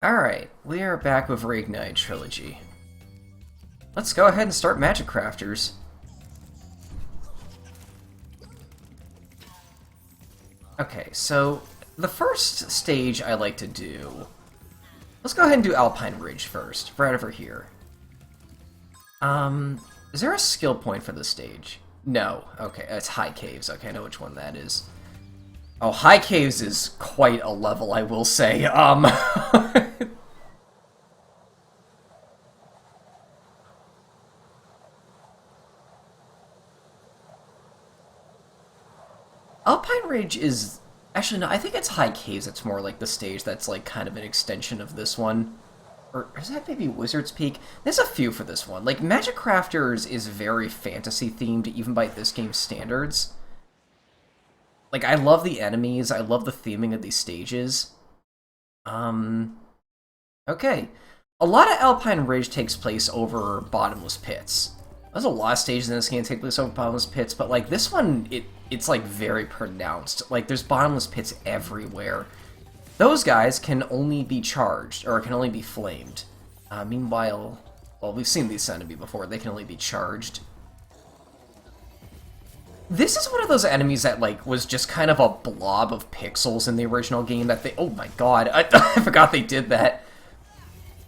Alright, we are back with Reignited Trilogy. Let's go ahead and start Magic Crafters. Okay, so the first stage I like to do... Let's go ahead and do Alpine Ridge first, right over here. Is there a skill point for this stage? No. Okay, it's High Caves. Okay, I know which one that is. Oh, High Caves is quite a level, I will say. Alpine Rage is... Actually, no, I think it's High Caves. It's more like the stage that's like kind of an extension of this one. Or is that maybe Wizard's Peak? There's a few for this one. Like, Magic Crafters is very fantasy-themed, even by this game's standards. Like, I love the enemies. I love the theming of these stages. Okay. A lot of Alpine Ridge takes place over bottomless pits. There's a lot of stages in this game that take place over bottomless pits, but, like, this one, it's like, very pronounced. Like, there's bottomless pits everywhere. Those guys can only be charged, or can only be flamed. Meanwhile, well, we've seen these enemy before. They can only be charged. This is one of those enemies that, like, was just kind of a blob of pixels in the original game that they... Oh my god, I forgot they did that.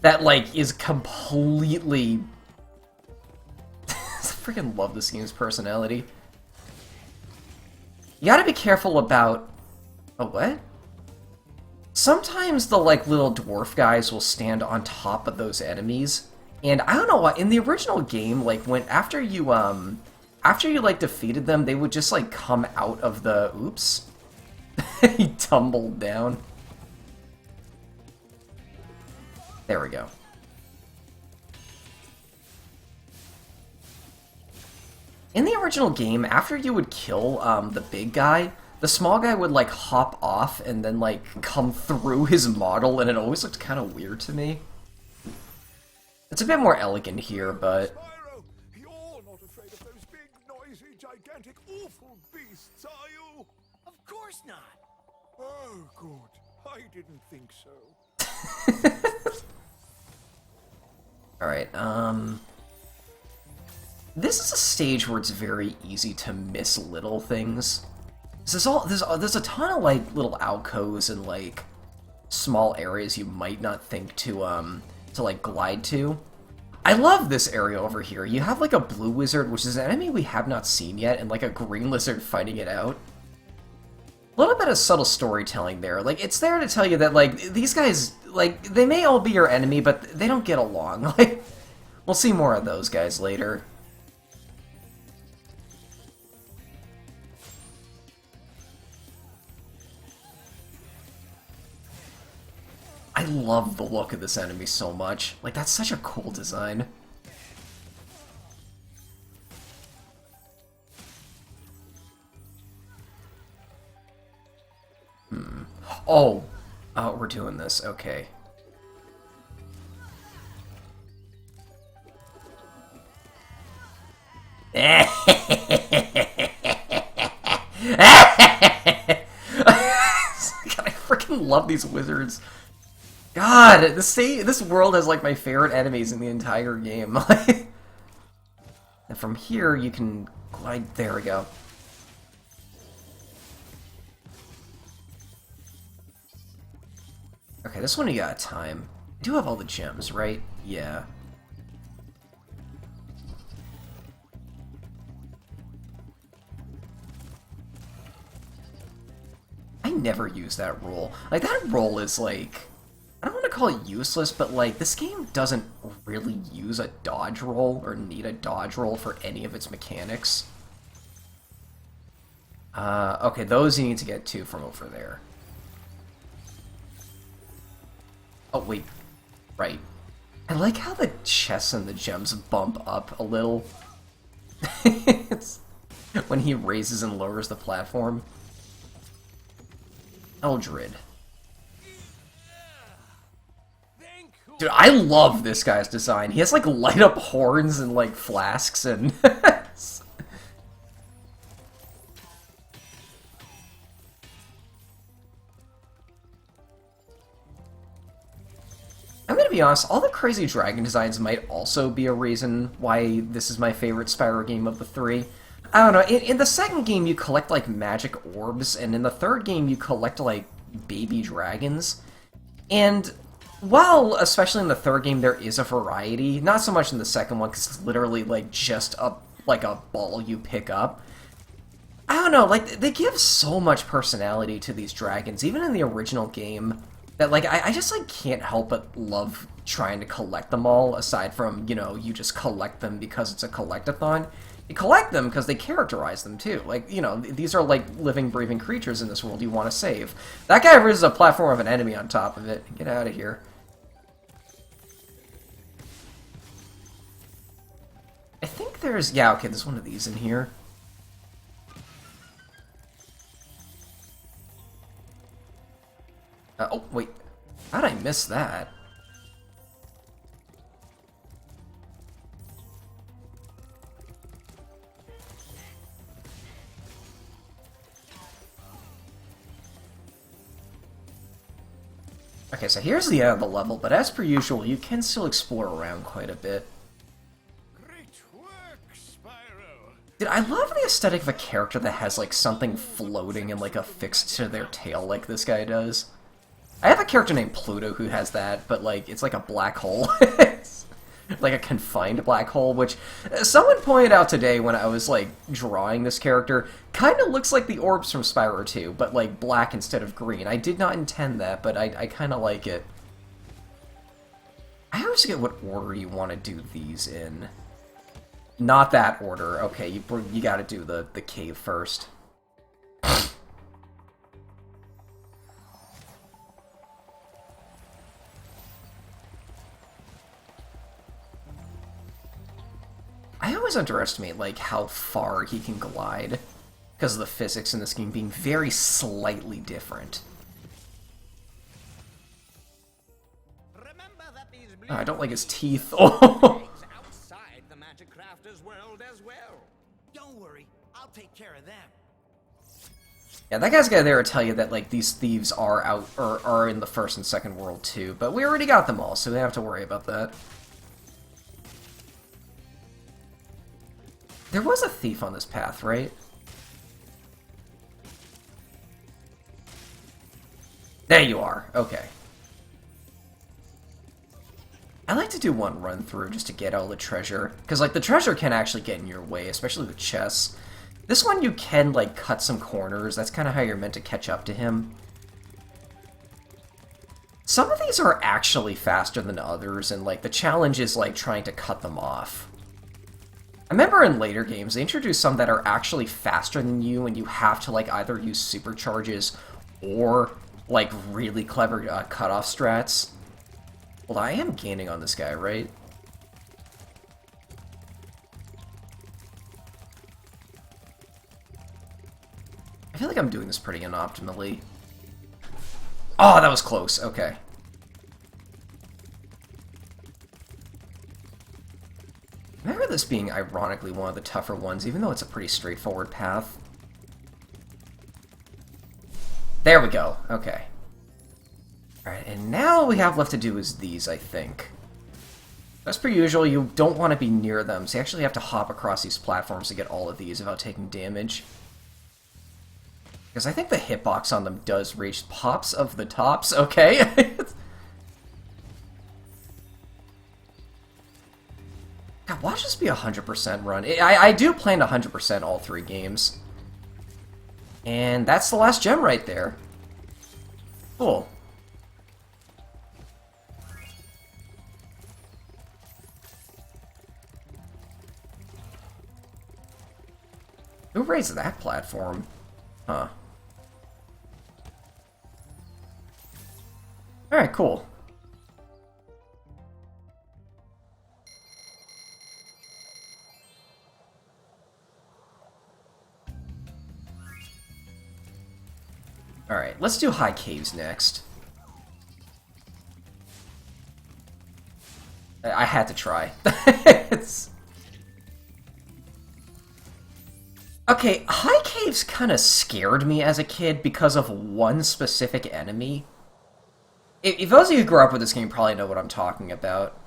That, like, is completely... I freaking love this game's personality. You gotta be careful about... Oh, what? Sometimes the, like, little dwarf guys will stand on top of those enemies. And I don't know why, in the original game, like, after you, like, defeated them, they would just, like, come out of the... Oops. He tumbled down. There we go. In the original game, after you would kill, the big guy, the small guy would, like, hop off and then, like, come through his model, and it always looked kind of weird to me. It's a bit more elegant here, but... Spyro, you're not afraid of those big, noisy, gigantic, awful beasts, are you? Of course not. Oh, good. I didn't think so. Alright, This is a stage where it's very easy to miss little things. There's a ton of, like, little alcoves and, like, small areas you might not think to like, glide to. I love this area over here. You have, like, a blue wizard, which is an enemy we have not seen yet, and, like, a green lizard fighting it out. A little bit of subtle storytelling there. Like, it's there to tell you that, like, these guys, like, they may all be your enemy, but they don't get along. Like, we'll see more of those guys later. I love the look of this enemy so much. Like, that's such a cool design. Oh, we're doing this. Okay. God, I freaking love these wizards. God, this world has, like, my favorite enemies in the entire game. And from here, you can glide... There we go. Okay, this one you got time. I do have all the gems, right? Yeah. I never use that roll. Like, that roll is, like... I don't want to call it useless, but, like, this game doesn't really use a dodge roll or need a dodge roll for any of its mechanics. Okay, those you need to get to from over there. Oh, wait. Right. I like how the chests and the gems bump up a little. It's when he raises and lowers the platform. Eldred. Dude, I love this guy's design. He has, like, light-up horns and, like, flasks and... gonna be honest, all the crazy dragon designs might also be a reason why this is my favorite Spyro game of the three. I don't know, in the second game you collect, like, magic orbs, and in the third game you collect, like, baby dragons. And while, especially in the third game, there is a variety, not so much in the second one, because it's literally, like, just a ball you pick up. I don't know, like, they give so much personality to these dragons, even in the original game, that, like, I just, like, can't help but love trying to collect them all, aside from, you know, you just collect them because it's a collectathon. You collect them because they characterize them, too. Like, you know, these are, like, living, breathing creatures in this world you want to save. That guy raises a platform of an enemy on top of it. Get out of here. I think there's... Yeah, okay, there's one of these in here. Oh, wait. How'd I miss that? Okay, so here's the end of the level, but as per usual, you can still explore around quite a bit. Great work, Spyro. Dude, I love the aesthetic of a character that has, like, something floating and, like, affixed to their tail like this guy does. I have a character named Pluto who has that, but, like, it's like a black hole. It's like a confined black hole, which someone pointed out today when I was, like, drawing this character, kind of looks like the orbs from Spyro 2, but, like, black instead of green. I did not intend that, but I kind of like it. I always forget what order you want to do these in. Not that order. Okay, you gotta do the cave first. I always underestimate, like, how far he can glide, because of the physics in this game being very slightly different. Oh, I don't like his teeth. Oh. Outside the Magic Crafter's world as well. Don't worry, I'll take care of them. Yeah, that guy's got there to tell you that, like, these thieves are out, or are in the first and second world too, but we already got them all, so we don't have to worry about that. There was a thief on this path, right? There you are. Okay. I like to do one run through just to get all the treasure, because, like, the treasure can actually get in your way, especially with chests. This one you can, like, cut some corners. That's kind of how you're meant to catch up to him. Some of these are actually faster than others, and, like, the challenge is, like, trying to cut them off. I remember in later games, they introduced some that are actually faster than you, and you have to, like, either use supercharges or, like, really clever cutoff strats. Well, I am gaining on this guy, right? I feel like I'm doing this pretty inoptimally. Oh, that was close. Okay. I remember this being, ironically, one of the tougher ones, even though it's a pretty straightforward path. There we go. Okay. Alright, and now all we have left to do is these, I think. As per usual, you don't want to be near them, so you actually have to hop across these platforms to get all of these without taking damage. Because I think the hitbox on them does reach pops of the tops, okay? God, watch this be a 100% run. I do plan to 100% all three games. And that's the last gem right there. Cool. Who raised that platform? Huh. Alright, cool. Alright, let's do high caves next. I had to try. Okay, high caves kind of scared me as a kid because of one specific enemy. If those of you who grew up with this game probably know what I'm talking about.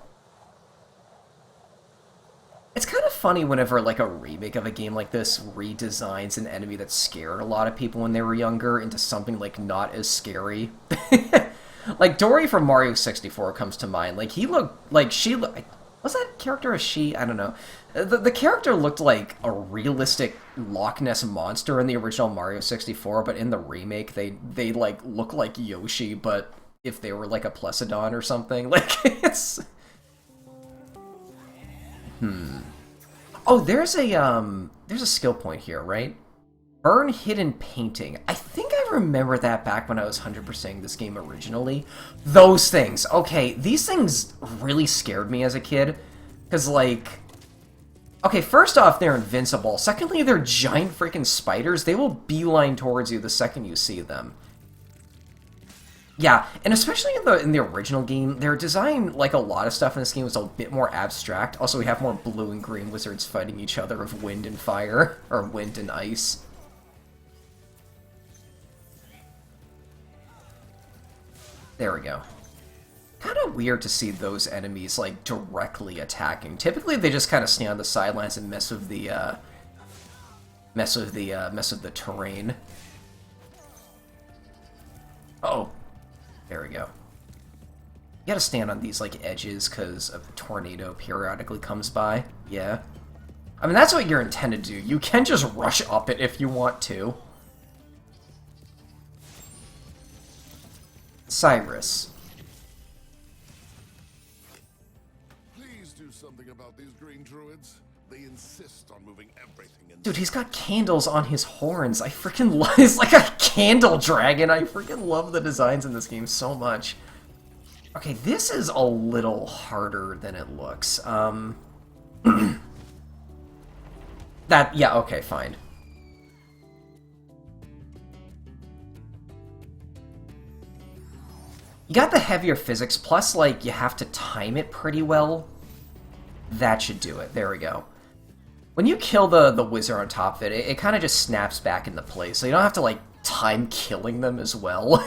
It's kind of funny whenever, like, a remake of a game like this redesigns an enemy that scared a lot of people when they were younger into something, like, not as scary. Like, Dory from Mario 64 comes to mind. Like, he looked... Like, she... Was that character a she? I don't know. The character looked like a realistic Loch Ness monster in the original Mario 64, but in the remake, they like, look like Yoshi, but if they were, like, a Plesidon or something. Like, it's... Oh, there's a skill point here, right? Burn Hidden Painting. I think I remember that back when I was 100%ing this game originally. Those things. Okay, these things really scared me as a kid. Because, like... Okay, first off, they're invincible. Secondly, they're giant freaking spiders. They will beeline towards you the second you see them. Yeah, and especially in the original game, their design, like a lot of stuff in this game, was a bit more abstract. Also, we have more blue and green wizards fighting each other with wind and fire, or wind and ice. There we go. Kind of weird to see those enemies, like, directly attacking. Typically, they just kind of stay on the sidelines and mess with the terrain. Oh. There we go. You gotta stand on these, like, edges because a tornado periodically comes by. Yeah. I mean, that's what you're intended to do. You can just rush up it if you want to. Cyrus. Please do something about these green druids. They insist on moving everything in. Dude, he's got candles on his horns. I freaking love... It's like a candle dragon. I freaking love the designs in this game so much. Okay, this is a little harder than it looks. Yeah, okay, fine. You got the heavier physics, plus, like, you have to time it pretty well. That should do it. There we go. When you kill the wizard on top of it, it kind of just snaps back into place, so you don't have to, like, time killing them as well.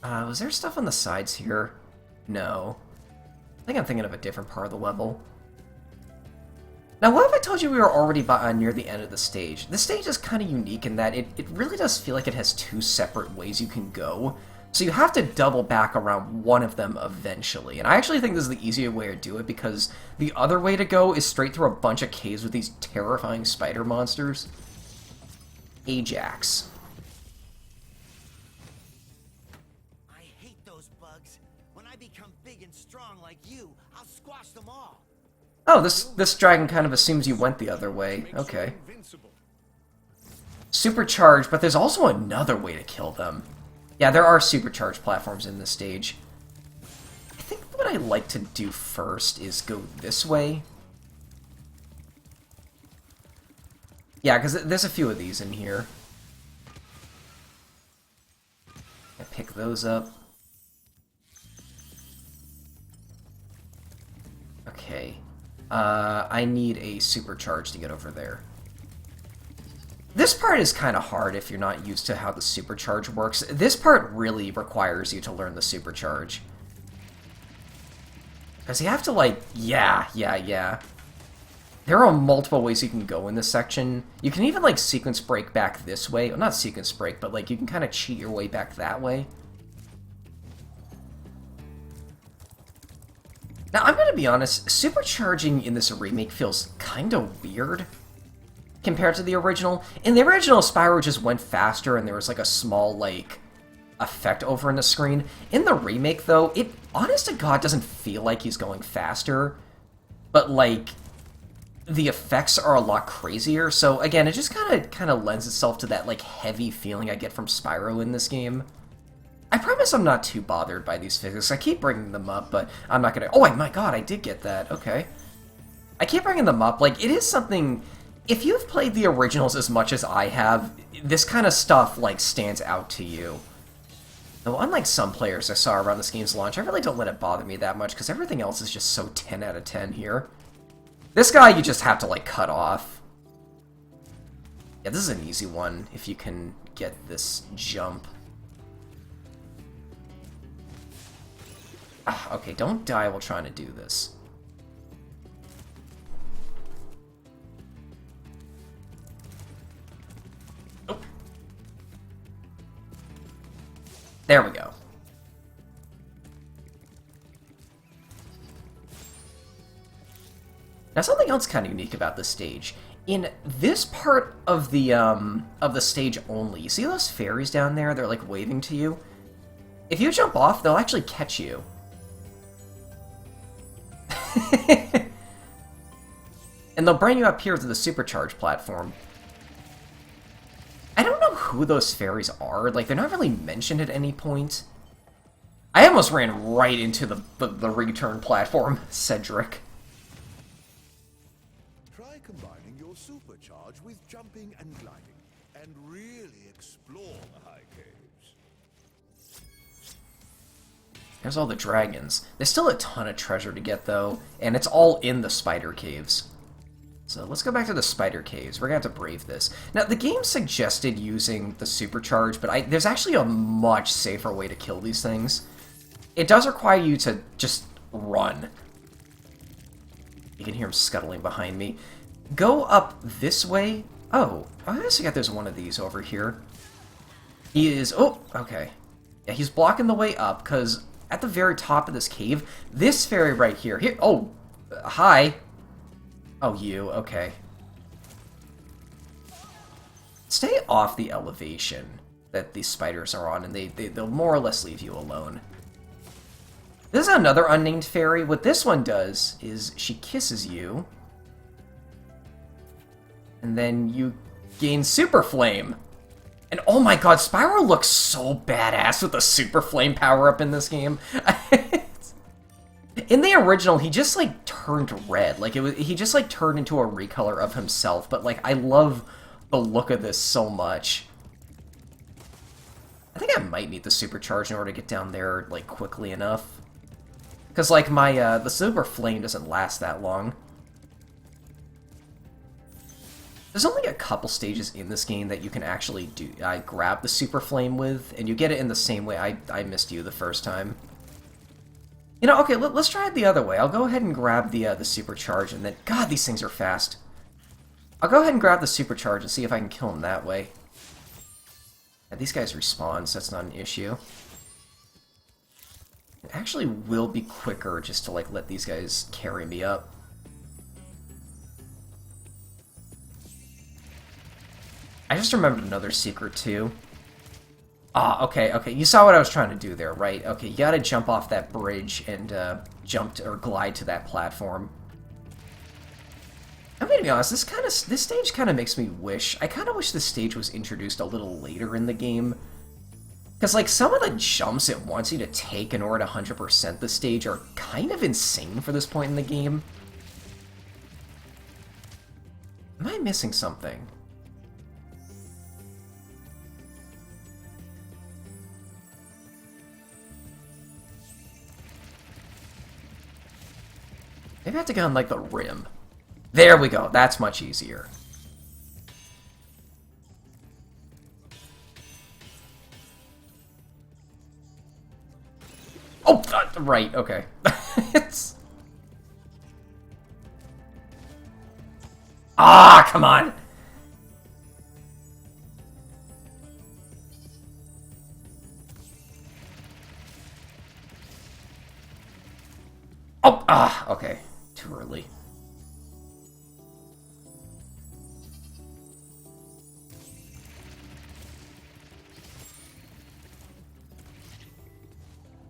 Was there stuff on the sides here? No. I think I'm thinking of a different part of the level. Now, what if I told you we were already near the end of the stage? This stage is kind of unique in that it really does feel like it has two separate ways you can go. So you have to double back around one of them eventually. And I actually think this is the easier way to do it because the other way to go is straight through a bunch of caves with these terrifying spider monsters. Ajax. I hate those bugs. When I become big and strong like you, I'll squash them all. Oh, this dragon kind of assumes you went the other way. Okay. Supercharged, but there's also another way to kill them. Yeah, there are supercharged platforms in this stage. I think what I like to do first is go this way. Yeah, because there's a few of these in here. I pick those up. Okay. I need a supercharge to get over there. This part is kind of hard if you're not used to how the supercharge works. This part really requires you to learn the supercharge. Because you have to, like, yeah. There are multiple ways you can go in this section. You can even, like, sequence break back this way. Well, not sequence break, but, like, you can kind of cheat your way back that way. Now, I'm going to be honest, supercharging in this remake feels kind of weird compared to the original. In the original, Spyro just went faster and there was like a small, like, effect over in the screen. In the remake, though, it, honest to God, doesn't feel like he's going faster, but, like, the effects are a lot crazier. So, again, it just kind of lends itself to that, like, heavy feeling I get from Spyro in this game. I promise I'm not too bothered by these physics. I keep bringing them up, but I'm not gonna... Oh, my God, I did get that. Okay. I keep bringing them up. Like, it is something... If you've played the originals as much as I have, this kind of stuff, like, stands out to you. Though, unlike some players I saw around this game's launch, I really don't let it bother me that much, because everything else is just so 10 out of 10 here. This guy, you just have to, like, cut off. Yeah, this is an easy one if you can get this jump. Ah, okay, don't die while trying to do this. Oh. There we go. Now, something else kind of unique about this stage. In this part of the stage only, you see those fairies down there? They're like waving to you. If you jump off, they'll actually catch you. And they'll bring you up here to the Supercharged Platform. I don't know who those fairies are. Like, they're not really mentioned at any point. I almost ran right into the return platform, Cedric. Try combining your supercharge with jumping and gliding, and really explore the high caves. There's all the dragons. There's still a ton of treasure to get, though, and it's all in the spider caves. So let's go back to the spider caves. We're going to have to brave this. Now, the game suggested using the supercharge, but there's actually a much safer way to kill these things. It does require you to just run. You can hear him scuttling behind me. Go up this way. Oh, I guess there's one of these over here. He is... Oh, okay. Yeah, he's blocking the way up, because at the very top of this cave, this fairy right here... Oh, hi. Oh, you. Okay. Stay off the elevation that these spiders are on, and they'll more or less leave you alone. This is another unnamed fairy. What this one does is she kisses you, and then you gain Super Flame. And oh my god, Spyro looks so badass with the Super Flame power-up in this game. In the original, he just, like, turned red. Like, he just, like, turned into a recolor of himself. But, like, I love the look of this so much. I think I might need the Supercharge in order to get down there, like, quickly enough. Because, like, the Super Flame doesn't last that long. There's only a couple stages in this game that you can actually grab the Super Flame with, and you get it in the same way I missed you the first time. You know, okay, let's try it the other way. I'll go ahead and grab the Supercharge, and then... God, these things are fast. I'll go ahead and grab the Supercharge and see if I can kill them that way. Yeah, these guys respawn, so that's not an issue. It actually will be quicker just to, like, let these guys carry me up. I just remembered another secret, too. Ah, okay. You saw what I was trying to do there, right? Okay, you gotta jump off that bridge and or glide to that platform. I'm gonna be honest, this stage kind of makes me wish... I kind of wish this stage was introduced a little later in the game. Because, like, some of the jumps it wants you to take in order to 100% the stage are kind of insane for this point in the game. Am I missing something? Maybe I have to get on, like, the rim. There we go. That's much easier. Oh, right. Okay. It's... Ah, come on! Oh, okay. Too early.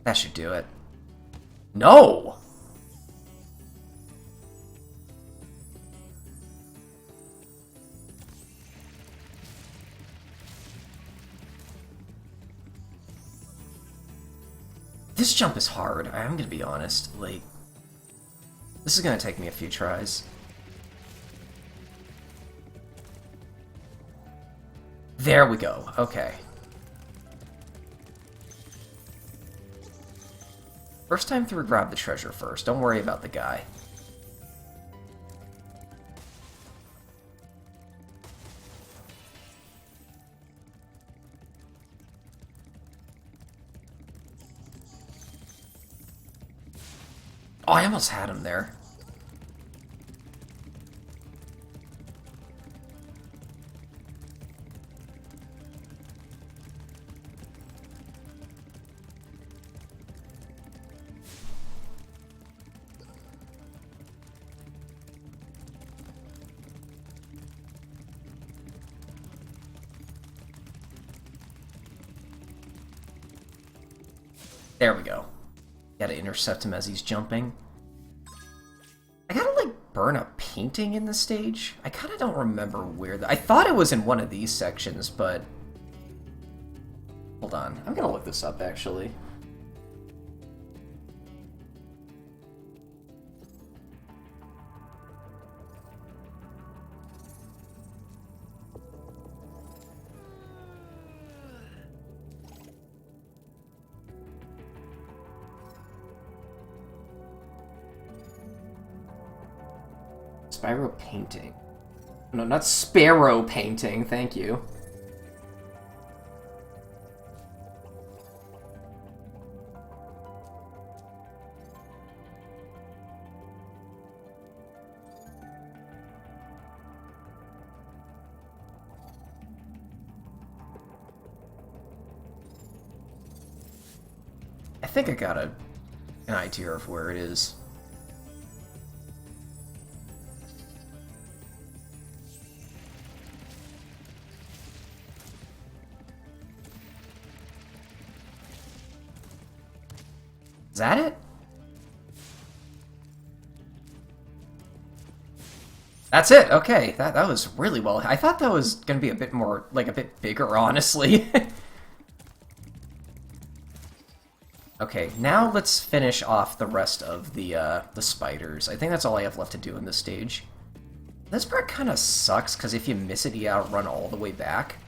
That should do it. No! This jump is hard, I'm gonna be honest. Like, this is gonna take me a few tries. There we go, okay. First time through, grab the treasure first. Don't worry about the guy. Oh, I almost had him there. There we go. Gotta intercept him as he's jumping. I gotta, like, burn a painting in the stage? I kinda don't remember where I thought it was in one of these sections, but... Hold on. I'm gonna look this up, actually. Spyro painting. No, not Sparrow painting, thank you. I think I got an idea of where it is. Is that it? That's it, okay. That was really well. I thought that was gonna be a bit more, like, a bit bigger, honestly. Okay, now let's finish off the rest of the spiders. I think that's all I have left to do in this stage. This part kind of sucks, because if you miss it, you gotta run all the way back.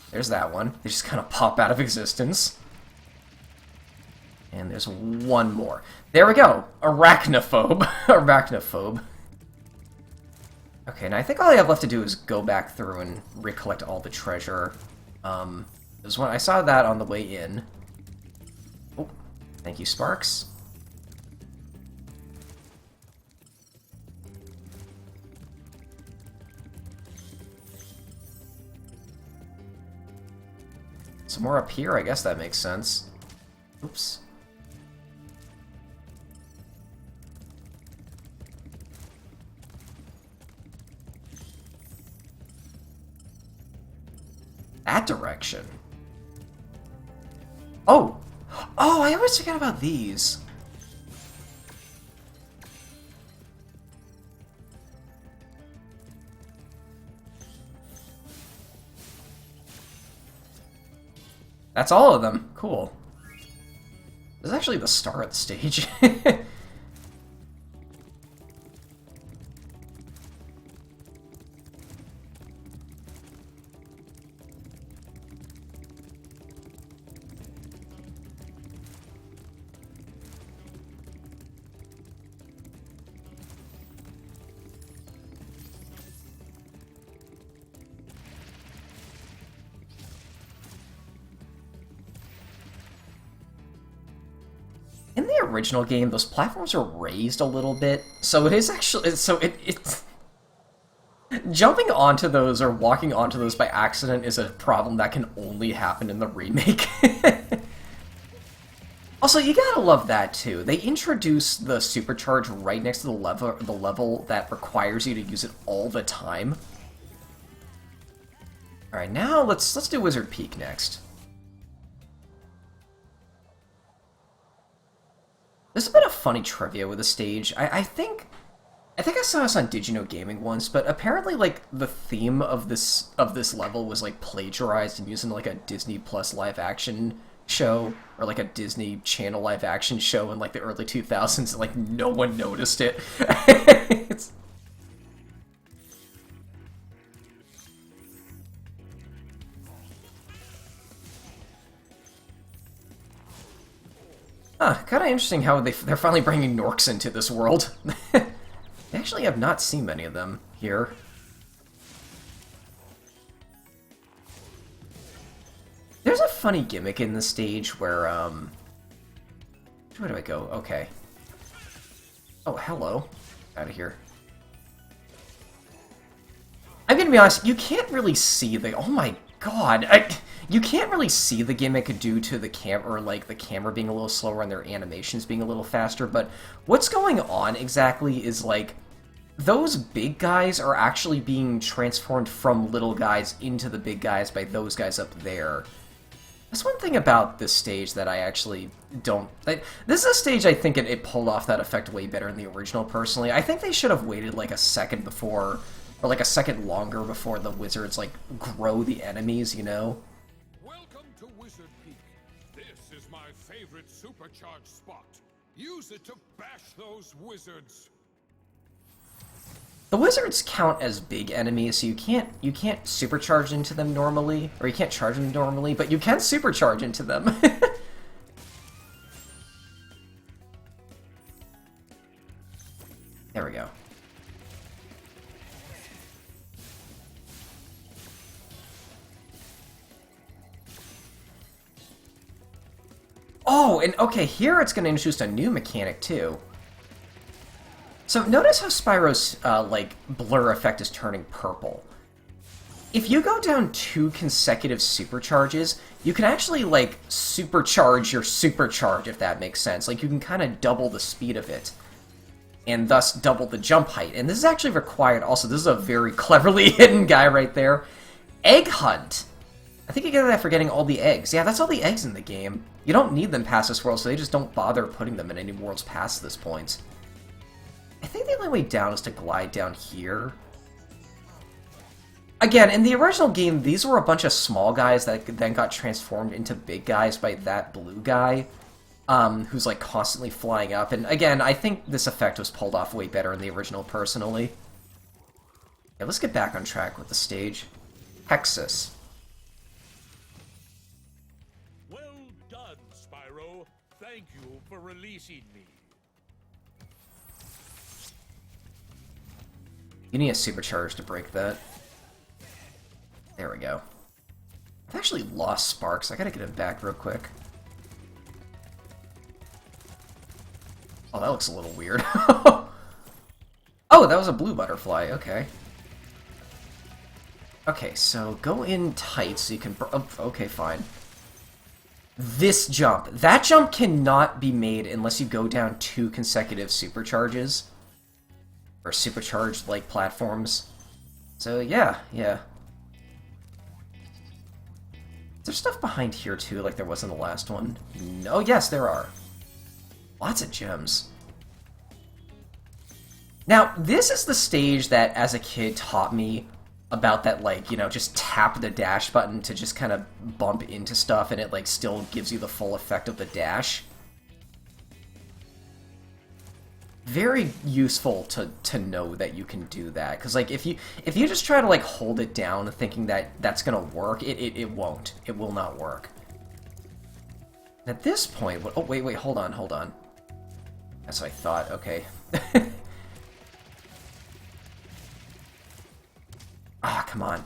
There's that one. They just kind of pop out of existence. And there's one more. There we go! Arachnophobe. Arachnophobe. Okay, now I think all I have left to do is go back through and recollect all the treasure. There's one, I saw that on the way in. Oh, thank you, Sparks. Some more up here, I guess that makes sense. Oops. That direction. Oh! Oh, I always forget about these. That's all of them. Cool. This is actually the start of the stage. In the original game, those platforms are raised a little bit, so it is actually... it's... Jumping onto those or walking onto those by accident is a problem that can only happen in the remake. Also, you gotta love that, too. They introduce the Supercharge right next to the level that requires you to use it all the time. Alright, now let's do Wizard Peak next. There's a bit of funny trivia with the stage. I think I saw this on Did You Know Gaming once, but apparently, like, the theme of this level was, like, plagiarized and used in, like, a Disney Plus live-action show, or, like, a Disney Channel live-action show in, like, the early 2000s, and, like, no one noticed it. It's... Kind of interesting how they're finally bringing Norks into this world. They actually have not seen many of them here. There's a funny gimmick in the stage where, where do I go? Okay. Oh, hello. Out of here. I'm gonna be honest, you can't really see the... Oh my god! You can't really see the gimmick due to the camera, or like the camera being a little slower and their animations being a little faster, but what's going on exactly is like those big guys are actually being transformed from little guys into the big guys by those guys up there. That's one thing about this stage that I actually don't... this is a stage I think it pulled off that effect way better in the original, personally. I think they should have waited like a second before, or like a second longer before the wizards like grow the enemies, you know? Welcome to Wizard Peak. This is my favorite supercharged spot. Use it to bash those wizards. The wizards count as big enemies, so you can't supercharge into them normally, or you can't charge them normally, but you can supercharge into them. There we go. Oh, and okay, here it's going to introduce a new mechanic too. So notice how Spyro's, like, blur effect is turning purple. If you go down 2 consecutive supercharges, you can actually, like, supercharge your supercharge, if that makes sense. Like, you can kind of double the speed of it, and thus double the jump height. And this is actually required also. This is a very cleverly hidden guy right there. Egg Hunt! I think you get that for getting all the eggs. Yeah, that's all the eggs in the game. You don't need them past this world, so they just don't bother putting them in any worlds past this point. I think the only way down is to glide down here. Again, in the original game, these were a bunch of small guys that then got transformed into big guys by that blue guy, who's like constantly flying up. And again, I think this effect was pulled off way better in the original, personally. Yeah, let's get back on track with the stage. Hexus. Well done, Spyro. Thank you for releasing me. You need a supercharge to break that. There we go. I've actually lost Sparks. I gotta get him back real quick. Oh, that looks a little weird. Oh, that was a blue butterfly. Okay. Okay, so go in tight so you can... Oh, okay, fine. This jump. That jump cannot be made unless you go down 2 consecutive supercharges. Or supercharged, like, platforms. So, yeah. Is there stuff behind here, too, like there was in the last one? No, yes, there are. Lots of gems. Now, this is the stage that, as a kid, taught me about that, like, you know, just tap the dash button to just kind of bump into stuff, and it, like, still gives you the full effect of the dash. Very useful to know that you can do that, because like if you just try to like hold it down thinking that that's gonna work, it won't. It will not work. At this point, oh wait, hold on. That's what I thought. Okay. Ah, come on.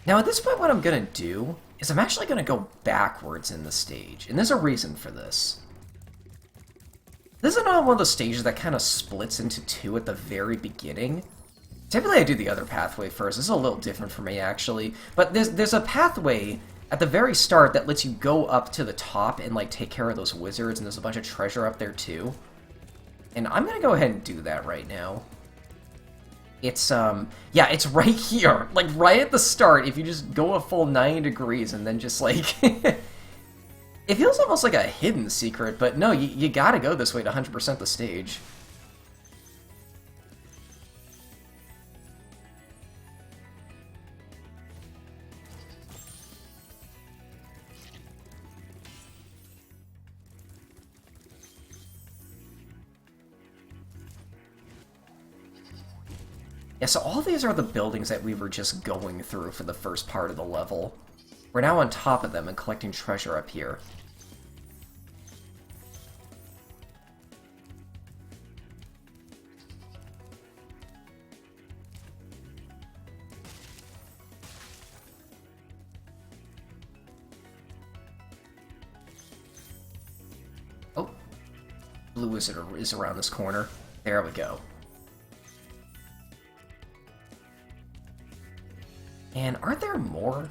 Now, at this point, what I'm going to do is I'm actually going to go backwards in the stage, and there's a reason for this. This is another one of those stages that kind of splits into 2 at the very beginning. Typically, I do the other pathway first. This is a little different for me, actually. But there's a pathway at the very start that lets you go up to the top and, like, take care of those wizards, and there's a bunch of treasure up there, too. And I'm going to go ahead and do that right now. It's, yeah, it's right here. Like, right at the start, if you just go a full 90 degrees and then just, like... It feels almost like a hidden secret, but no, you gotta go this way to 100% the stage. Yeah, so all these are the buildings that we were just going through for the first part of the level. We're now on top of them and collecting treasure up here. blue wizard is around this corner. There we go. And are there more?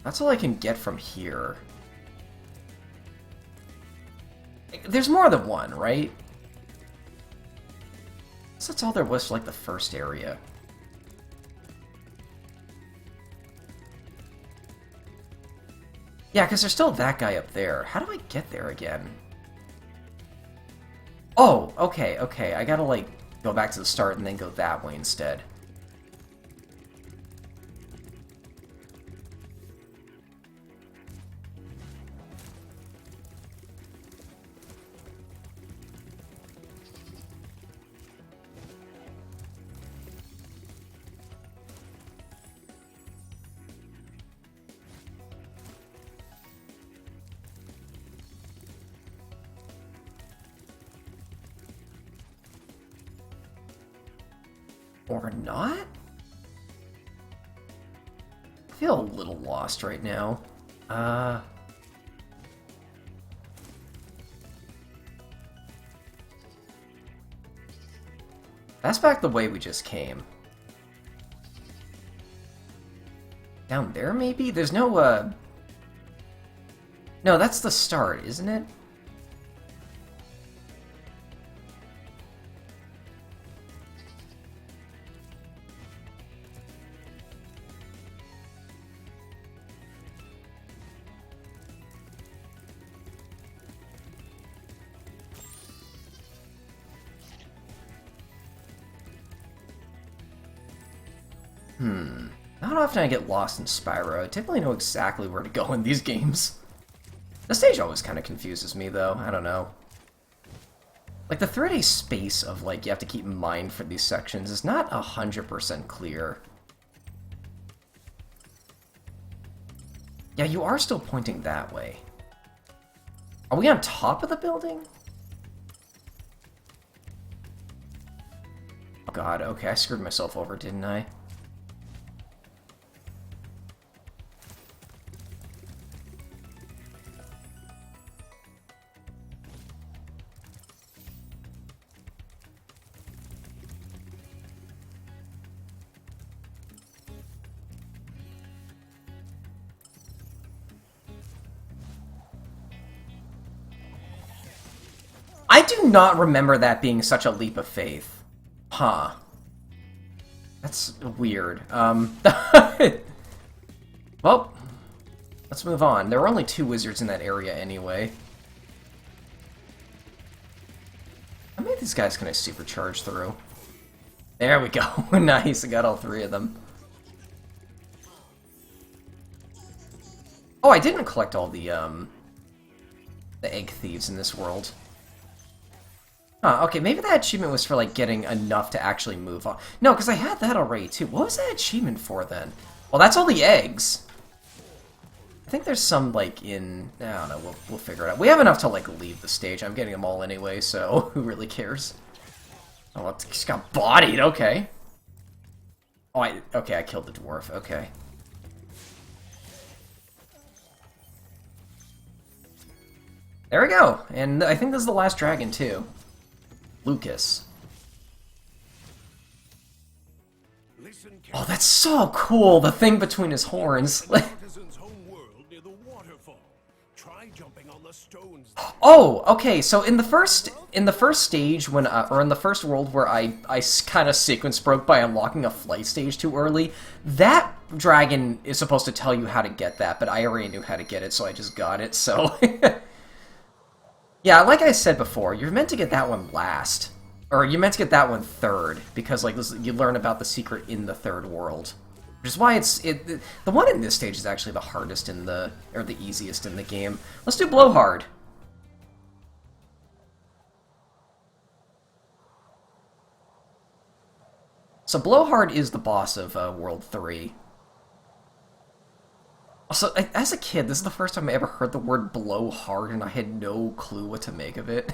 That's all I can get from here. There's more than one, right? So that's all there was for, like, the first area. Yeah, because there's still that guy up there. How do I get there again? Oh, okay, okay. I gotta, like, go back to the start and then go that way instead. Or not? I feel a little lost right now. That's back the way we just came. Down there, maybe? There's no, No, that's the start, isn't it? Not often I get lost in Spyro. I typically know exactly where to go in these games. The stage always kind of confuses me, though. I don't know. Like, the 3D space of, like, you have to keep in mind for these sections is not 100% clear. Yeah, you are still pointing that way. Are we on top of the building? Oh god, okay, I screwed myself over, didn't I? I do not remember that being such a leap of faith. Huh. That's weird. Well, let's move on. There were only 2 wizards in that area anyway. How many of these guys can I supercharge through? There we go. Nice, I got all 3 of them. Oh, I didn't collect all the egg thieves in this world. Huh, okay, maybe that achievement was for, like, getting enough to actually move on. No, because I had that already, too. What was that achievement for, then? Well, that's all the eggs. I think there's some, like, in... I don't know, we'll figure it out. We have enough to, like, leave the stage. I'm getting them all anyway, so who really cares? Oh, it just got bodied, okay. Oh, okay, I killed the dwarf, okay. There we go, and I think this is the last dragon, too. Lucas. Oh, that's so cool! The thing between his horns. Oh, okay. So in the first stage when, or in the first world where I kind of sequence broke by unlocking a flight stage too early, that dragon is supposed to tell you how to get that, but I already knew how to get it, so I just got it. So. Yeah, like I said before, you're meant to get that one last. Or you're meant to get that one third, because like you learn about the secret in the third world. Which is why the one in this stage is actually the hardest or the easiest in the game. Let's do Blowhard. So Blowhard is the boss of World 3. Also, as a kid, this is the first time I ever heard the word blow hard, and I had no clue what to make of it.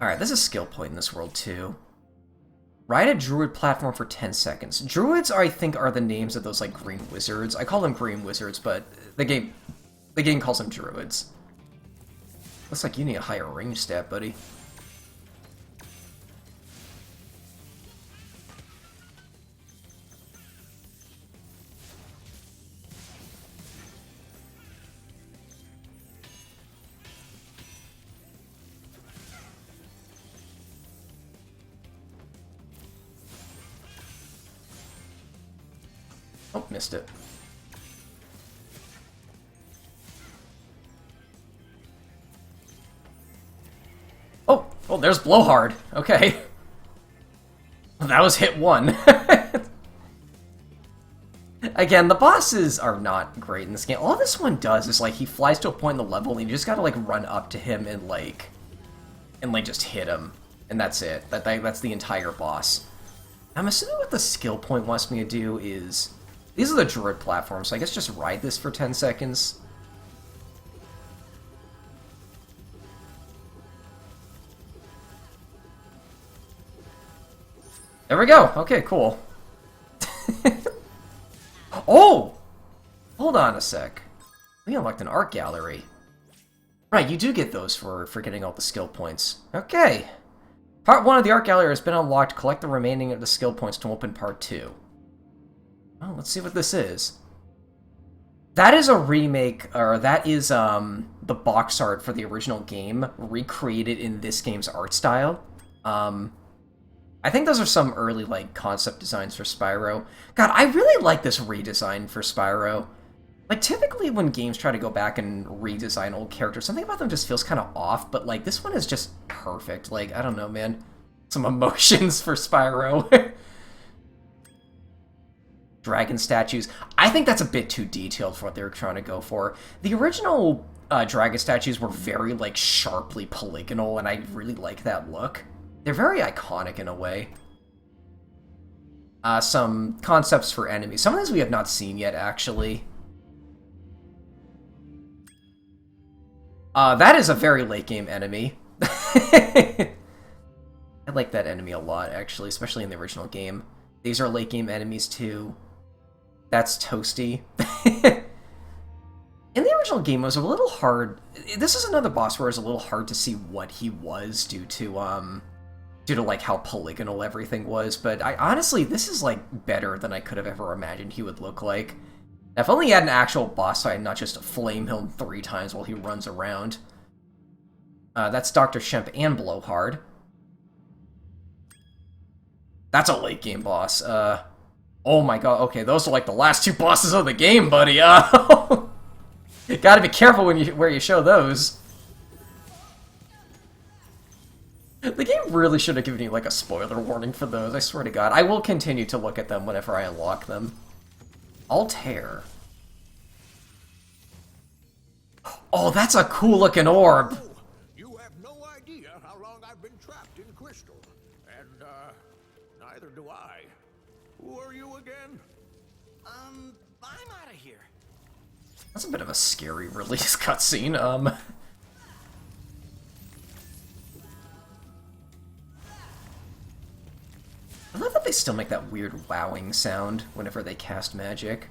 Alright, there's a skill point in this world, too. Ride a Druid platform for 10 seconds. Druids, I think, are the names of those, like, green wizards. I call them green wizards, but the game calls them Druids. Looks like you need a higher range stat, buddy. Oh, missed it. Oh, there's Blowhard. Okay. That was hit 1. Again, the bosses are not great in this game. All this one does is, like, he flies to a point in the level, and you just gotta, like, run up to him and, like, just hit him. And that's it. That's the entire boss. I'm assuming what the skill point wants me to do is... These are the Druid platforms, so I guess just ride this for 10 seconds. There we go! Okay, cool. Oh! Hold on a sec. We unlocked an art gallery. Right, you do get those for getting all the skill points. Okay. Part 1 of the art gallery has been unlocked. Collect the remaining of the skill points to open Part 2. Oh, let's see what this is. That is a remake, or that is the box art for the original game, recreated in this game's art style. I think those are some early, like, concept designs for Spyro. God, I really like this redesign for Spyro. Like, typically when games try to go back and redesign old characters, something about them just feels kind of off, but, like, this one is just perfect. Like, I don't know, man. Some emotions for Spyro. Dragon statues. I think that's a bit too detailed for what they were trying to go for. The original dragon statues were very, like, sharply polygonal, and I really like that look. They're very iconic in a way. Some concepts for enemies. Some of these we have not seen yet, actually. That is a very late-game enemy. I like that enemy a lot, actually, especially in the original game. These are late-game enemies, too. That's Toasty. In the original game, it was a little hard... This is another boss where it was a little hard to see what he was due to, like, how polygonal everything was, but honestly, this is, like, better than I could have ever imagined he would look like. If only he had an actual boss fight, not just flame him 3 times while he runs around. That's Dr. Shemp and Blowhard. That's a late-game boss. Oh my god, okay, those are like the last 2 bosses of the game, buddy. Gotta be careful where you show those. The game really should have given you, like, a spoiler warning for those, I swear to god. I will continue to look at them whenever I unlock them. Altair. Oh, that's a cool-looking orb! You have no idea how long I've been trapped in Crystal. And, neither do I. Who are you again? I'm out of here. That's a bit of a scary release cutscene, I love that they still make that weird wowing sound whenever they cast magic.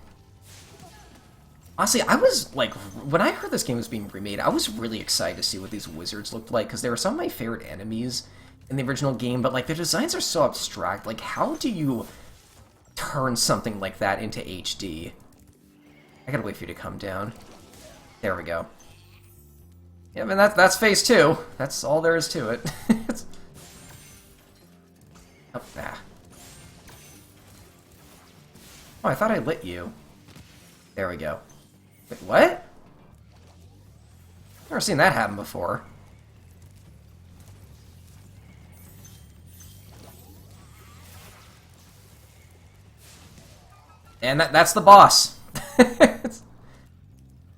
Honestly, I was, like, when I heard this game was being remade, I was really excited to see what these wizards looked like, because they were some of my favorite enemies in the original game, but, like, their designs are so abstract. Like, how do you turn something like that into HD? I gotta wait for you to come down. There we go. Yeah, I mean, that's phase 2. That's all there is to it. Oh, ah. Oh, I thought I lit you. There we go. Wait, what? Never seen that happen before. And that's the boss.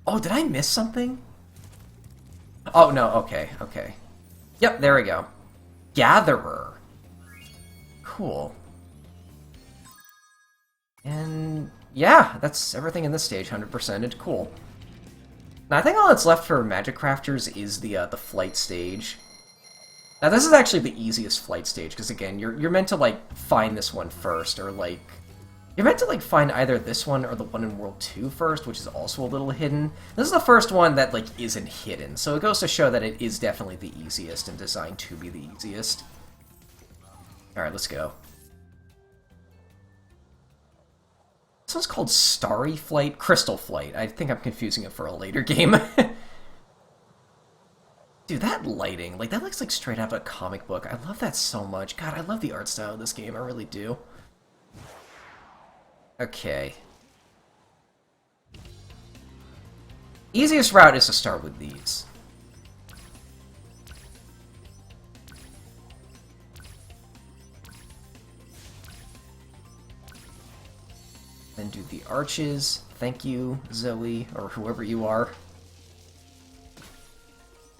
Oh, did I miss something? Oh, no, okay, okay. Yep, there we go. Gatherer. Cool. And yeah, that's everything in this stage, 100%ed. Cool. Now, I think all that's left for Magic Crafters is the flight stage. Now this is actually the easiest flight stage, because again, you're meant to, like, find this one first, or, like... You're meant to, like, find either this one or the one in World 2 first, which is also a little hidden. This is the first one that, like, isn't hidden, so it goes to show that it is definitely the easiest and designed to be the easiest. Alright, let's go. This one's called Starry Flight? Crystal Flight. I think I'm confusing it for a later game. Dude, that lighting, like, that looks like straight out of a comic book. I love that so much. God, I love the art style of this game, I really do. Okay. Easiest route is to start with these. Then do the arches. Thank you, Zoe, or whoever you are.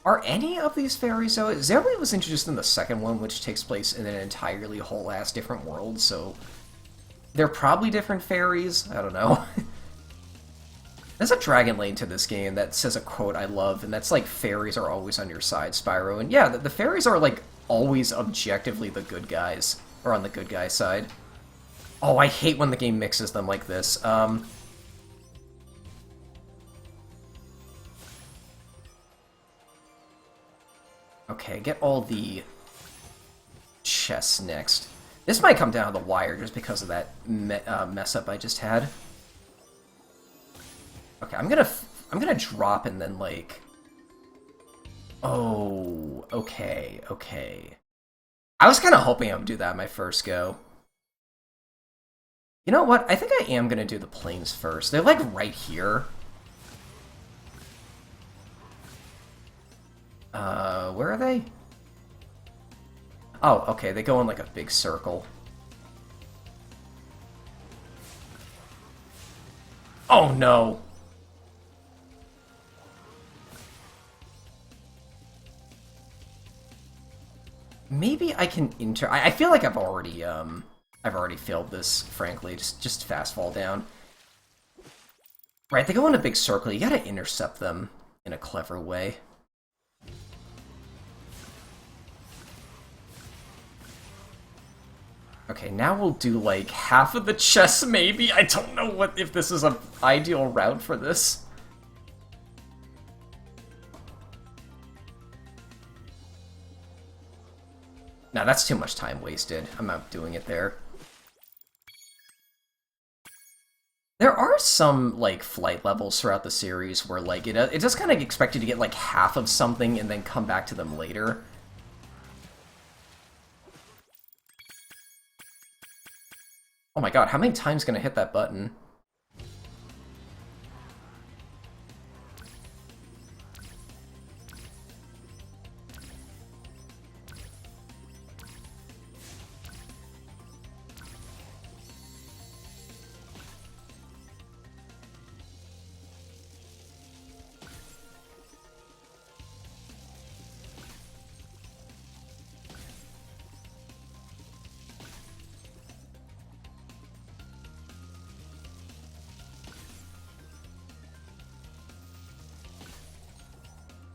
Are any of these fairies, Zoe? Zoe was introduced in the second one, which takes place in an entirely whole-ass different world, so... They're probably different fairies? I don't know. There's a Dragon Lane to this game that says a quote I love, and that's like, fairies are always on your side, Spyro. And yeah, the fairies are, like, always objectively the good guys, or on the good guy side. Oh, I hate when the game mixes them like this. Okay, get all the chests next. This might come down to the wire just because of that mess up I just had. Okay, I'm gonna drop and then, like... Oh, okay, okay. I was kind of hoping I would do that on my first go. You know what? I think I am gonna do the planes first. They're, like, right here. Where are they? Oh, okay, they go in, like, a big circle. Oh, no! Maybe I can I feel like I've already failed this, frankly. Just fast fall down. Right, they go in a big circle. You gotta intercept them in a clever way. Okay, now we'll do, like, half of the chests, maybe? I don't know if this is an ideal route for this. No, that's too much time wasted. I'm not doing it there. There are some, like, flight levels throughout the series where, like, it does kind of expect you to get, like, half of something and then come back to them later. Oh my god, how many times can I hit that button?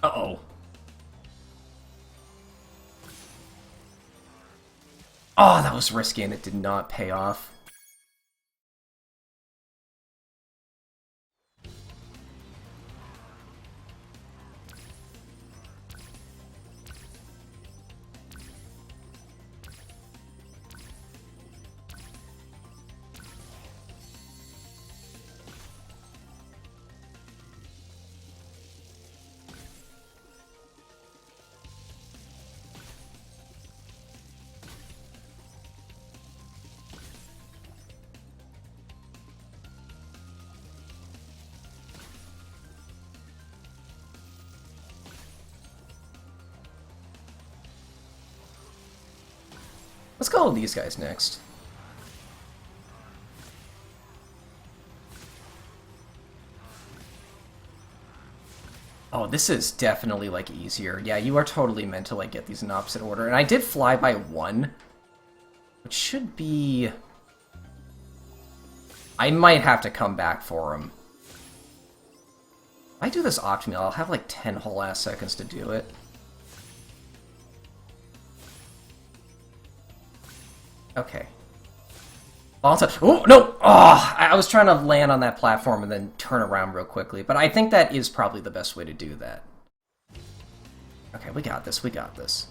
Uh-oh. Oh, that was risky and it did not pay off. Let's go with these guys next. Oh, this is definitely, like, easier. Yeah, you are totally meant to, like, get these in opposite order. And I did fly by one, which should be... I might have to come back for them. If I do this optimally, I'll have, like, 10 whole ass seconds to do it. Okay. Oh, no! Oh, I was trying to land on that platform and then turn around real quickly, but I think that is probably the best way to do that. Okay, we got this, we got this.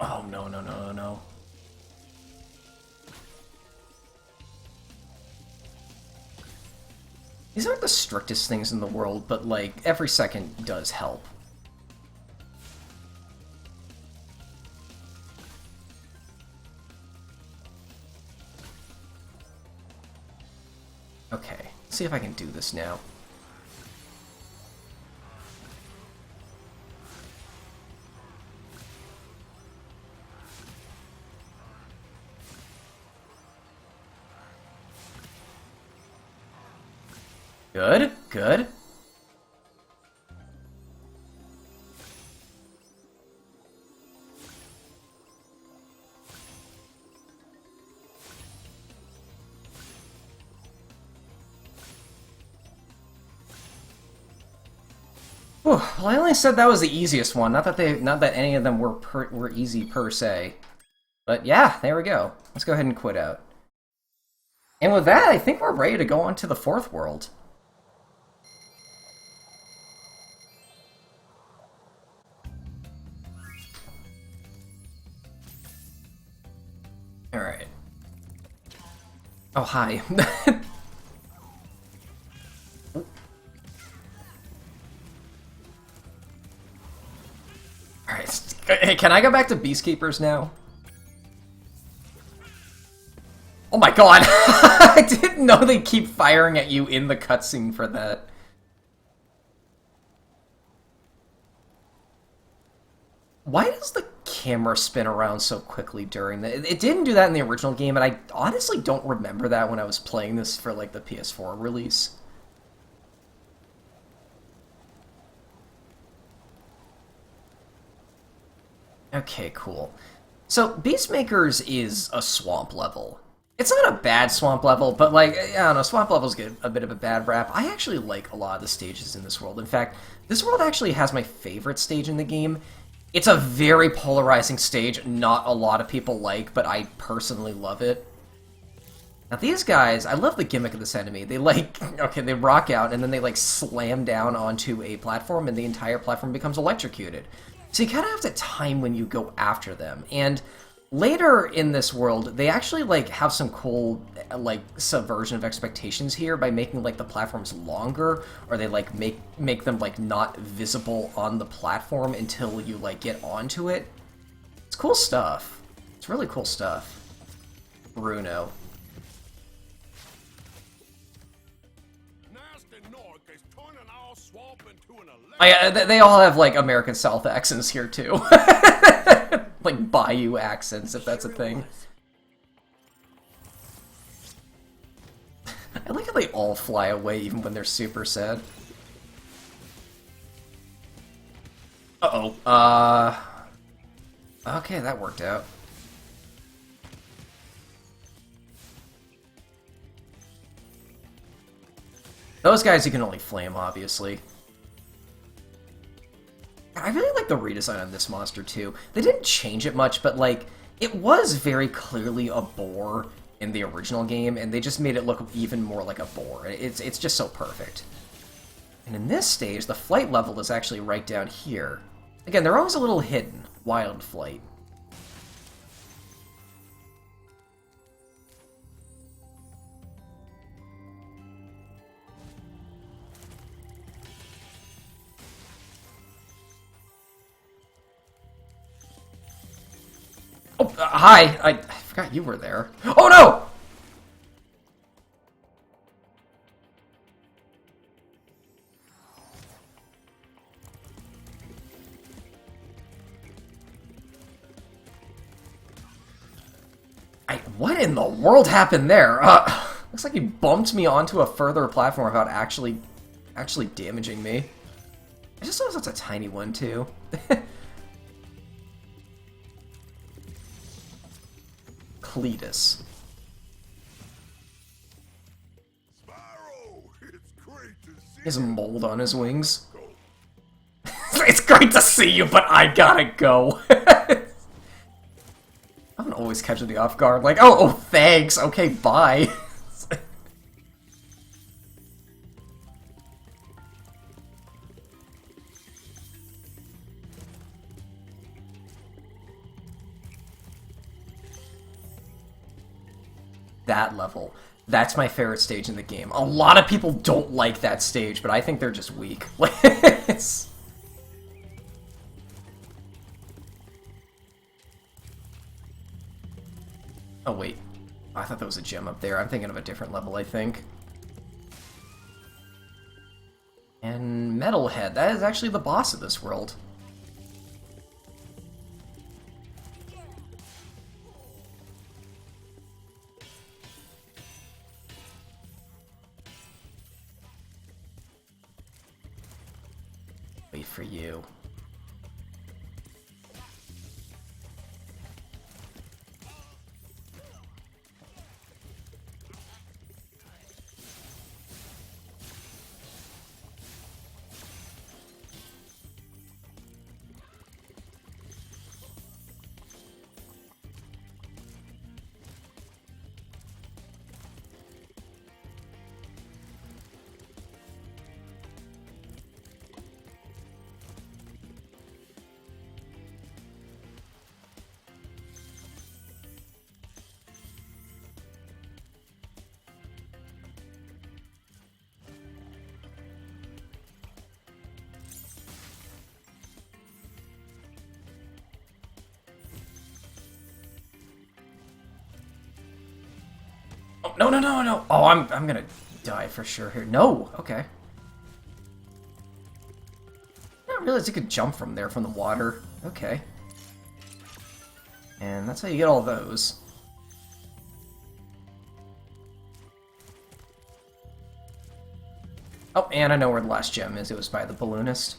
Oh, no, no, no, no, no. These aren't the strictest things in the world, but, like, every second does help. Okay, let's see if I can do this now. Good, good. Whew, well, I only said that was the easiest one. Not that any of them were easy per se. But yeah, there we go. Let's go ahead and quit out. And with that, I think we're ready to go on to the fourth world. Alright. Oh, hi. Alright, hey, can I go back to Beastkeepers now? Oh my god! I didn't know they keep firing at you in the cutscene for that. Why does the camera spin around so quickly during the... It didn't do that in the original game, and I honestly don't remember that when I was playing this for, like, the PS4 release. Okay, cool. So, Beastmakers is a swamp level. It's not a bad swamp level, but, like, I don't know, swamp levels get a bit of a bad rap. I actually like a lot of the stages in this world. In fact, this world actually has my favorite stage in the game. It's a very polarizing stage, not a lot of people like, but I personally love it. Now these guys, I love the gimmick of this enemy. They they rock out and then they like slam down onto a platform and the entire platform becomes electrocuted. So you kind of have to time when you go after them. And later in this world, they actually like have some cool like subversion of expectations here by making like the platforms longer, or they like make them like not visible on the platform until you like get onto it. It's cool stuff. It's really cool stuff. Bruno. Oh, yeah, they all have like American South accents here too. Like Bayou accents, if that's a thing. I like how they all fly away even when they're super sad. Uh-oh. Okay, that worked out. Those guys you can only flame, obviously. I really like the redesign on this monster, too. They didn't change it much, but, like, it was very clearly a boar in the original game, and they just made it look even more like a boar. It's just so perfect. And in this stage, the flight level is actually right down here. Again, they're always a little hidden. Wild flight. Oh, hi! I forgot you were there. Oh no! What in the world happened there? Looks like he bumped me onto a further platform without actually damaging me. I just noticed that's a tiny one, too. Cletus. He has mold on his wings. It's great to see you, but I gotta go. I'm always catching the off guard, like, oh, thanks, okay, bye. That level. That's my favorite stage in the game. A lot of people don't like that stage, but I think they're just weak. It's... Oh, wait. I thought that was a gem up there. I'm thinking of a different level, I think. And Metalhead. That is actually the boss of this world. Wait for you. Oh, no, no, no, no. Oh, I'm gonna die for sure here. No, okay. I didn't realize you could jump from there, from the water. Okay. And that's how you get all those. Oh, and I know where the last gem is. It was by the balloonist.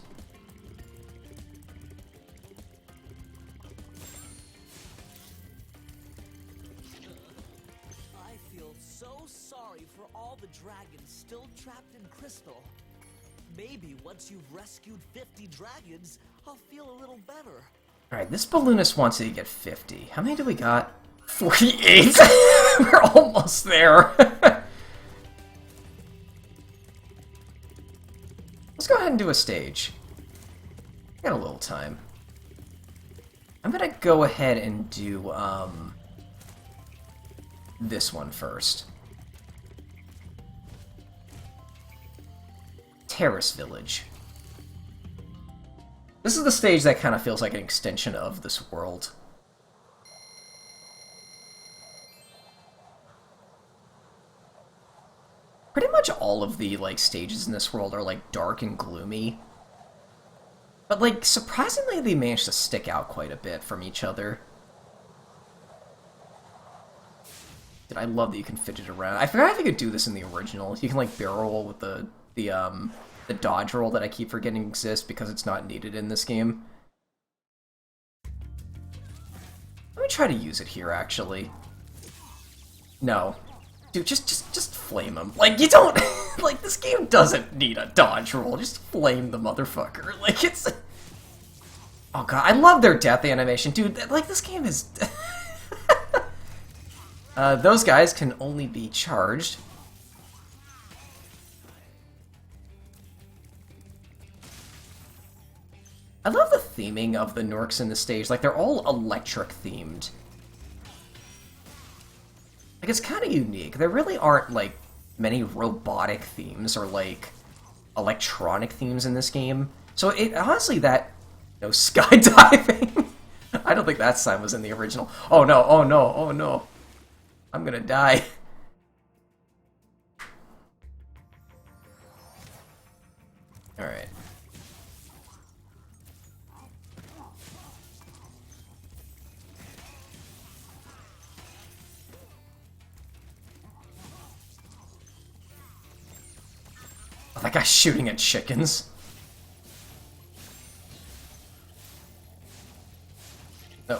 Still trapped in Crystal. Maybe once you've rescued 50 dragons, I'll feel a little better. Alright, this balloonist wants you to get 50. How many do we got? 48! We're almost there. Let's go ahead and do a stage. Got a little time. I'm gonna go ahead and do, this one first. Terrace Village. This is the stage that kind of feels like an extension of this world. Pretty much all of the, like, stages in this world are, like, dark and gloomy. But, like, surprisingly they managed to stick out quite a bit from each other. Dude, I love that you can fidget around. I forgot if you could do this in the original. You can, like, barrel roll with the dodge roll that I keep forgetting exists because it's not needed in this game. Let me try to use it here, actually. No. Dude, just flame him. Like, you don't... like, this game doesn't need a dodge roll. Just flame the motherfucker. Like, it's... Oh, God. I love their death animation. Dude, like, this game is... those guys can only be charged. I love the theming of the Norks in the stage. Like, they're all electric-themed. Like, it's kind of unique. There really aren't, like, many robotic themes or, like, electronic themes in this game. So, it honestly, that... You know, skydiving... I don't think that sign was in the original. Oh, no, oh, no, oh, no. I'm gonna die. Alright. Oh, that guy's shooting at chickens.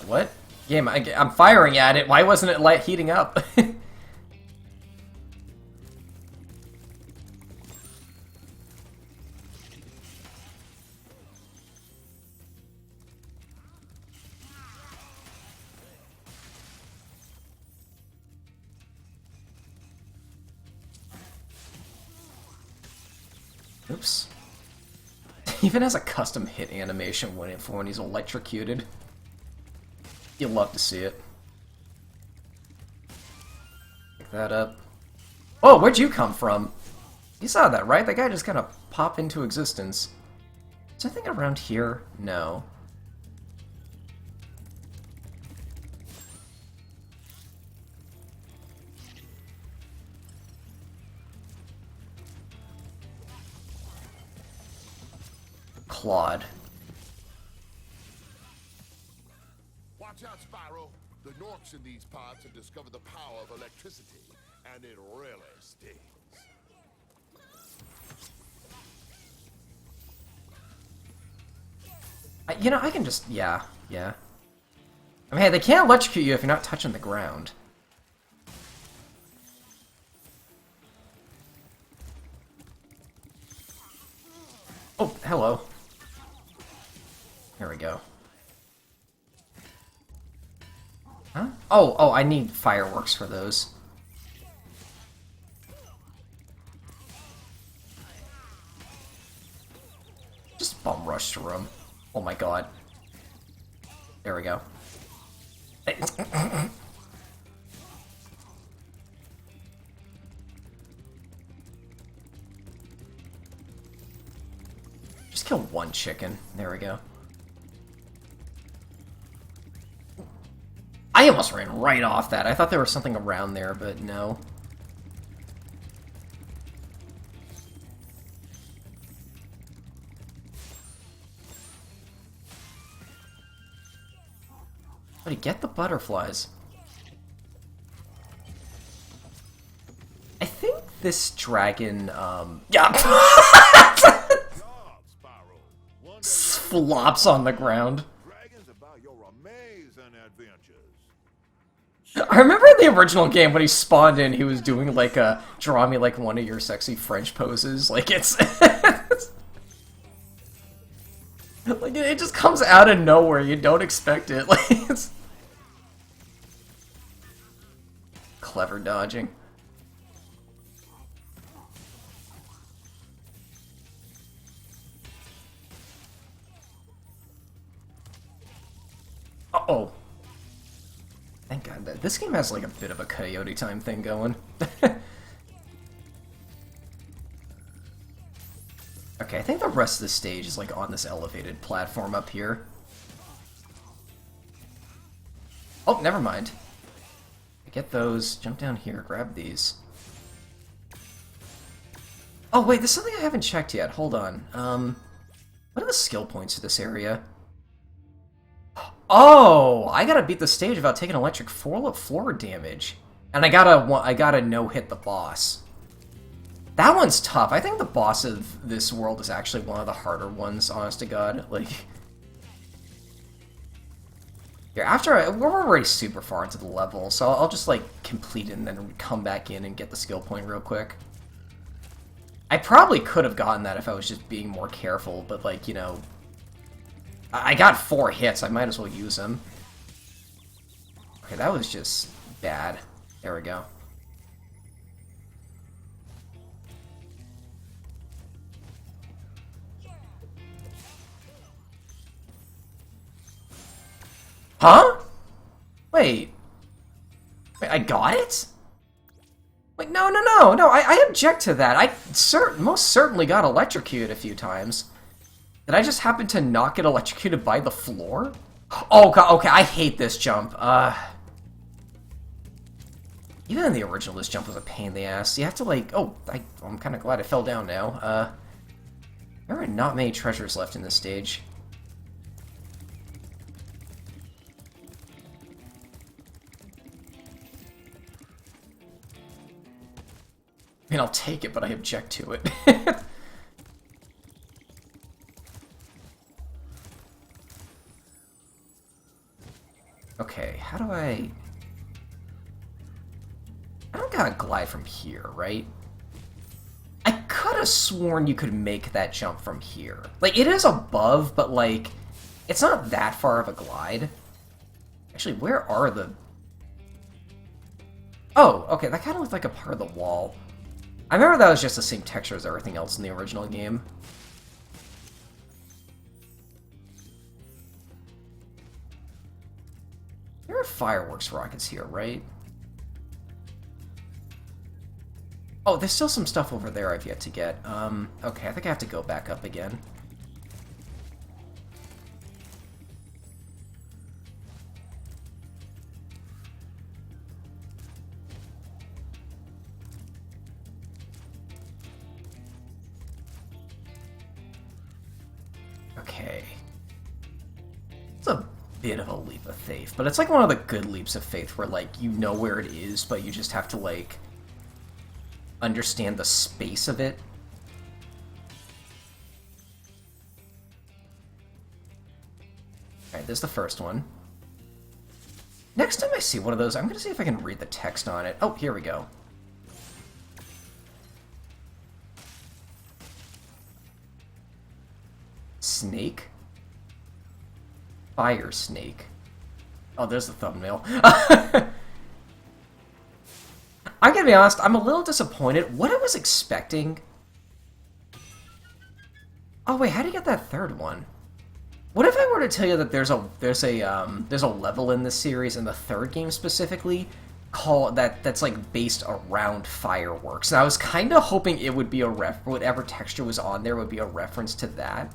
What? Game, I'm firing at it. Why wasn't it light heating up? Oops. Even has a custom hit animation for when he's electrocuted. You'll love to see it. Pick that up. Oh, where'd you come from? You saw that, right? That guy just kind of popped into existence. Is there anything around here? No. Claude. Watch out, Spyro. The Norks in these parts have discovered the power of electricity, and it really stings. You know, I can just... yeah. I mean, hey, they can't electrocute you if you're not touching the ground. Oh, hello. Here we go. Huh? Oh, I need fireworks for those. Just bum rush through them. Oh my god. There we go. Just kill one chicken. There we go. I almost ran right off that. I thought there was something around there, but no. Buddy, get the butterflies. I think this dragon, yeah. Flops on the ground. Dragons about your amazing adventures. I remember in the original game when he spawned in, he was doing like a draw me like one of your sexy French poses. Like it's like it just comes out of nowhere. You don't expect it. Like it's clever dodging. Uh-oh. Thank God that this game has like a bit of a coyote time thing going. Okay, I think the rest of the stage is like on this elevated platform up here. Oh, never mind. Get those, jump down here, grab these. Oh wait, there's something I haven't checked yet. Hold on. What are the skill points for this area? Oh, I gotta beat the stage without taking electric floor damage. And I gotta no-hit the boss. That one's tough. I think the boss of this world is actually one of the harder ones, honest to God. Like... Here, we're already super far into the level, so I'll just, like, complete it and then come back in and get the skill point real quick. I probably could have gotten that if I was just being more careful, but, like, you know... I got 4 hits, I might as well use them. Okay, that was just bad. There we go. Huh? Wait, I got it? Wait, no, I object to that. I most certainly got electrocuted a few times. Did I just happen to not get electrocuted by the floor? Oh god, okay, I hate this jump. Even in the original, this jump was a pain in the ass. You have to, like... Oh, I'm kind of glad I fell down now. There are not many treasures left in this stage. I mean, I'll take it, but I object to it. Okay, how do I don't gotta glide from here, right? I could have sworn you could make that jump from here. Like, it is above, but, like, it's not that far of a glide. Actually, where are the... Oh, okay, that kind of looked like a part of the wall. I remember that was just the same texture as everything else in the original game. There are fireworks rockets here, right? Oh, there's still some stuff over there I've yet to get. Okay, I think I have to go back up again. Okay. It's a bit of a leap of faith, but it's like one of the good leaps of faith where, like, you know where it is, but you just have to, like, understand the space of it. Alright, there's the first one. Next time I see one of those, I'm gonna see if I can read the text on it. Oh, here we go. Snake? Fire snake. Oh, there's the thumbnail. I'm gonna be honest, I'm a little disappointed. What I was expecting... Oh wait, how do you get that third one? What if I were to tell you that there's a level in this series, in the third game specifically, that's like based around fireworks? And I was kind of hoping it would be a whatever texture was on there would be a reference to that.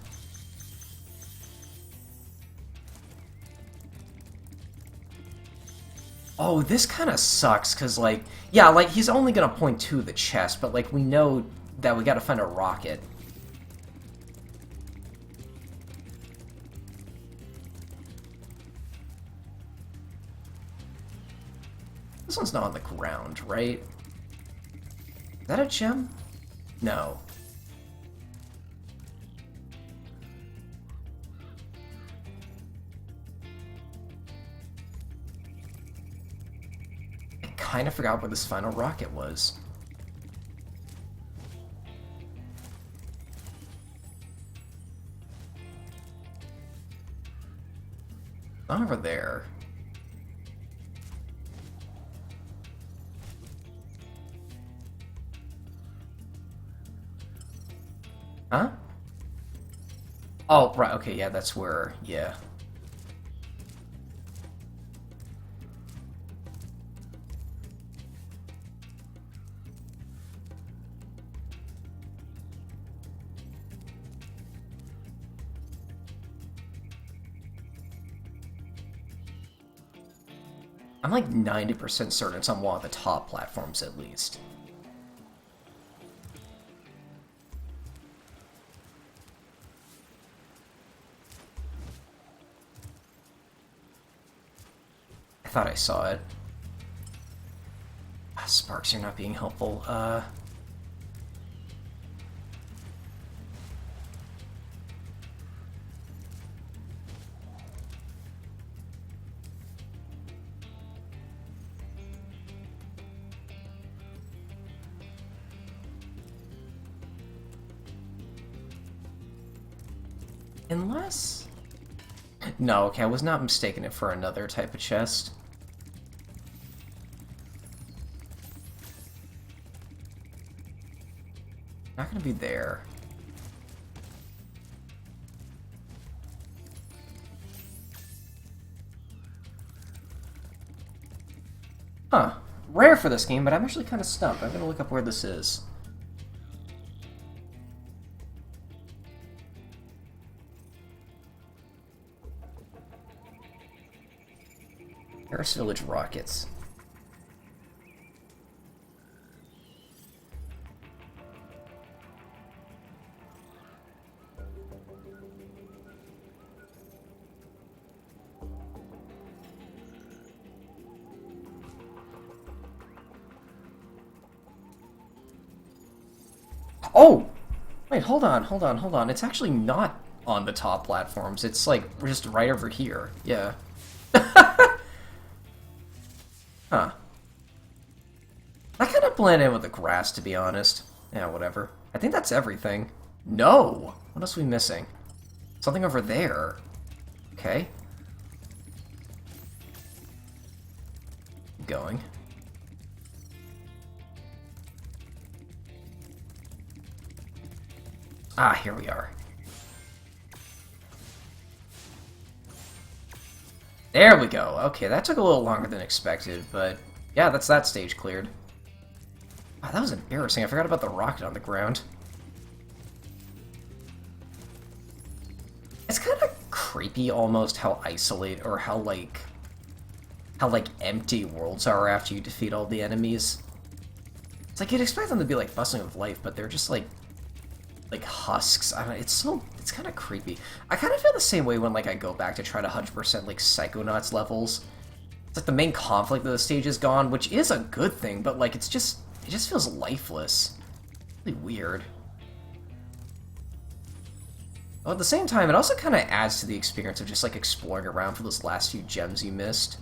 Oh, this kind of sucks, because, like, yeah, like, he's only gonna point to the chest, but, like, we know that we gotta find a rocket. This one's not on the ground, right? Is that a gem? No. I kind of forgot where this final rocket was. Not over there. Huh? Oh, right, okay, yeah, that's where, yeah. I'm like 90% certain it's on one of the top platforms, at least. I thought I saw it. Ah, Sparks, you're not being helpful. Unless... No, okay, I was not mistaking it for another type of chest. Not gonna be there. Huh. Rare for this game, but I'm actually kind of stumped. I'm gonna look up where this is. Terrace Village rockets. Oh! Wait, hold on. It's actually not on the top platforms. It's, like, just right over here. Yeah. Huh. That kind of blended in with the grass, to be honest. Yeah, whatever. I think that's everything. No! What else are we missing? Something over there. Okay. Keep going. Ah, here we are. There we go. Okay, that took a little longer than expected, but yeah, that's that stage cleared. Wow, that was embarrassing. I forgot about the rocket on the ground. It's kind of creepy almost how isolate or how empty worlds are after you defeat all the enemies. It's like you'd expect them to be like bustling with life, but they're just like husks. I don't know, it's kind of creepy. I kind of feel the same way when like I go back to try to 100% like Psychonauts levels. It's like the main conflict of the stage is gone, which is a good thing, but like it just feels lifeless. Really weird. Well, at the same time, it also kind of adds to the experience of just like exploring around for those last few gems you missed.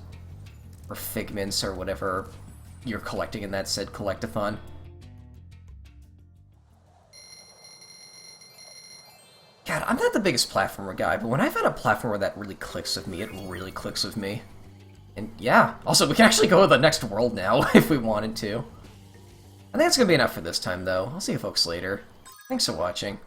Or figments, or whatever you're collecting in that said collectathon. God, I'm not the biggest platformer guy, but when I found a platformer that really clicks with me, it really clicks with me. And yeah, also we can actually go to the next world now, if we wanted to. I think that's gonna be enough for this time, though. I'll see you folks later. Thanks for watching.